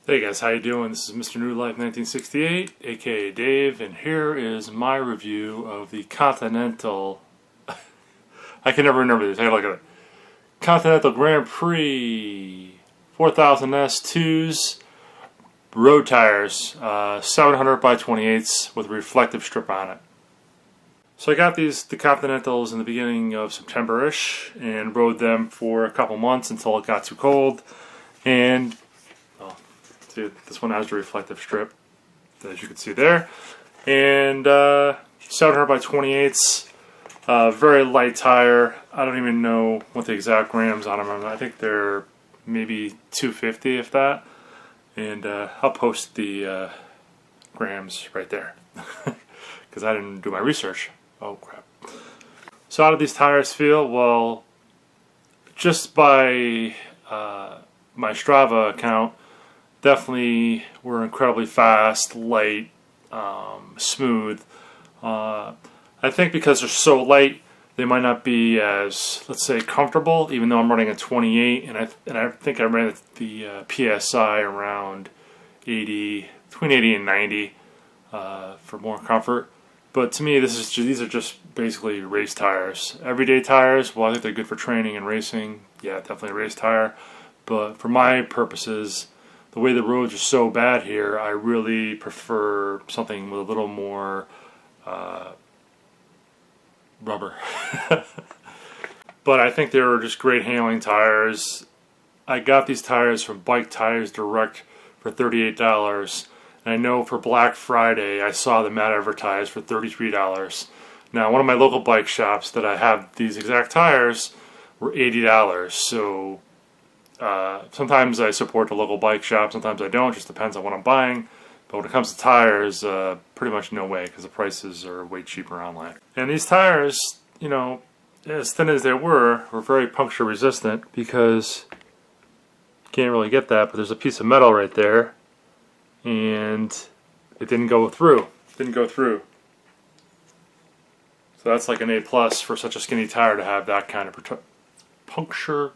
Hey guys, how you doing? This is Mr. New Life 1968, aka Dave, and here is my review of the Continental. I can never remember this. I gotta look at it. Continental Grand Prix 4000S2s road tires, 700 by 28s with a reflective strip on it. So I got the Continentals in the beginning of September-ish and rode them for a couple months until it got too cold. And see, this one has the reflective strip, as you can see there. And 700 by 28s, very light tire. I don't even know what the exact grams on them are. I think they're maybe 250, if that. And I'll post the grams right there, because I didn't do my research. Oh crap. So how do these tires feel? Well, just by my Strava account, definitely were incredibly fast, light, smooth. I think because they're so light, they might not be as, let's say, comfortable, even though I'm running a 28, and I think I ran the PSI around 80, between 80 and 90 for more comfort. But to me, these are just basically race tires. Everyday tires, well, I think they're good for training and racing. Yeah, definitely a race tire. But for my purposes, the way the roads are so bad here, I really prefer something with a little more rubber. But I think they were just great handling tires. I got these tires from Bike Tires Direct for $38. And I know for Black Friday I saw them advertised for $33. Now, one of my local bike shops that I have these exact tires were $80. So sometimes I support the local bike shop, sometimes I don't, just depends on what I'm buying. But when it comes to tires, pretty much no way, because the prices are way cheaper online. And these tires, you know, as thin as they were very puncture resistant, because you can't really get that, but there's a piece of metal right there, and it didn't go through. So that's like an A+ for such a skinny tire to have that kind of puncture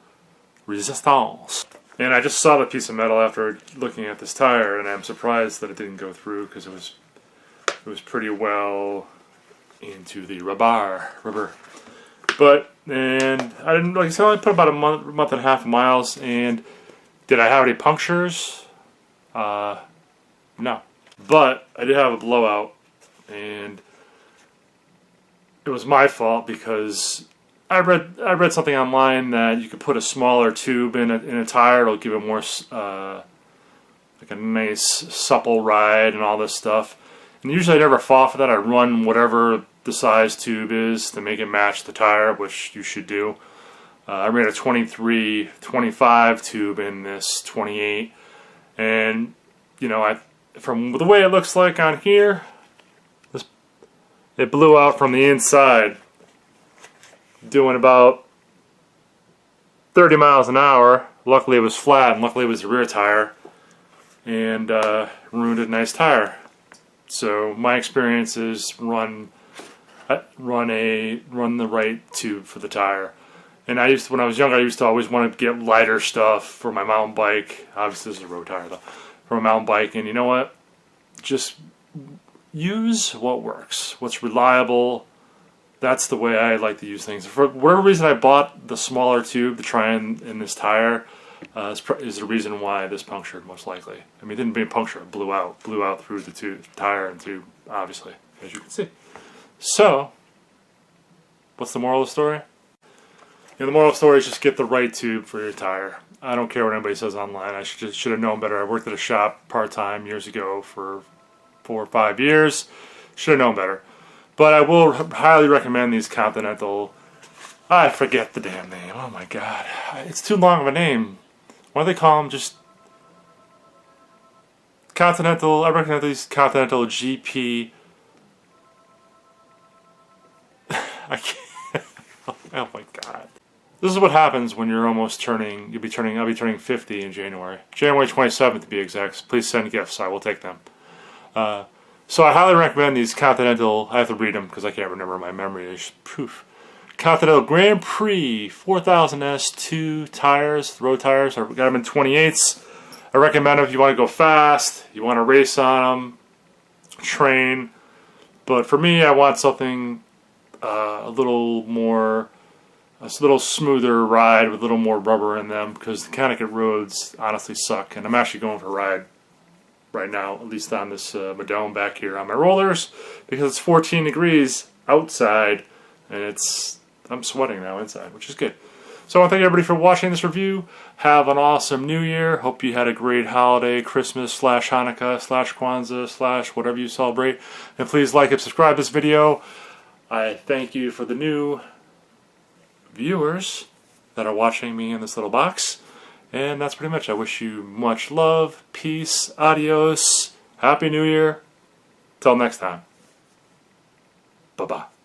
resistance. And I just saw the piece of metal after looking at this tire, and I'm surprised that it didn't go through, because it was pretty well into the rubber. But, and I didn't, like I said, I only put about a month and a half of miles. And did I have any punctures? No. But I did have a blowout, and it was my fault, because I read something online that you could put a smaller tube in a tire. It'll give it more like a nice supple ride and all this stuff. And usually I never fall for that. I run whatever the size tube is to make it match the tire, which you should do. I ran a 23-25 tube in this 28, and you know, from the way it looks like on here, it blew out from the inside, doing about 30 miles an hour. Luckily it was flat, and luckily it was a rear tire, and ruined a nice tire. So my experience is run the right tube for the tire. And when I was younger, I used to always want to get lighter stuff for my mountain bike. Obviously this is a road tire though, for a mountain bike. And you know what? Just use what works, what's reliable. That's the way I like to use things. For whatever reason, I bought the smaller tube to try in this tire. Is the reason why this punctured, most likely. I mean, it didn't mean puncture, it blew out through the tire and tube, obviously, as you can see. So, what's the moral of the story? The moral of the story is just get the right tube for your tire. I don't care what anybody says online. I should have known better. I worked at a shop part-time years ago for 4 or 5 years. Should have known better. But I will highly recommend these Continental. I forget the damn name. Oh my god. It's too long of a name. Why do they call them just Continental? I recommend these Continental GP. I can't. Oh my god. This is what happens when you're almost turning. I'll be turning 50 in January. January 27th to be exact. Please send gifts. I will take them. So I highly recommend these Continental. I have to read them because I can't remember. My memory is poof. Continental Grand Prix 4000S2 tires, road tires. I got them in 28s. I recommend them if you want to go fast, you want to race on them, train. But for me, I want something a little smoother ride with a little more rubber in them, because the Connecticut roads honestly suck. And I'm actually going for a ride right now, at least on this Madone back here on my rollers, because it's 14 degrees outside and I'm sweating now inside, which is good. So I want to thank everybody for watching this review. Have an awesome New Year. Hope you had a great holiday, Christmas / Hanukkah / Kwanzaa / whatever you celebrate. And please like and subscribe this video. I thank you for the new viewers that are watching me in this little box. And that's pretty much. I wish you much love, peace, adios, Happy New Year. Till next time. Bye-bye.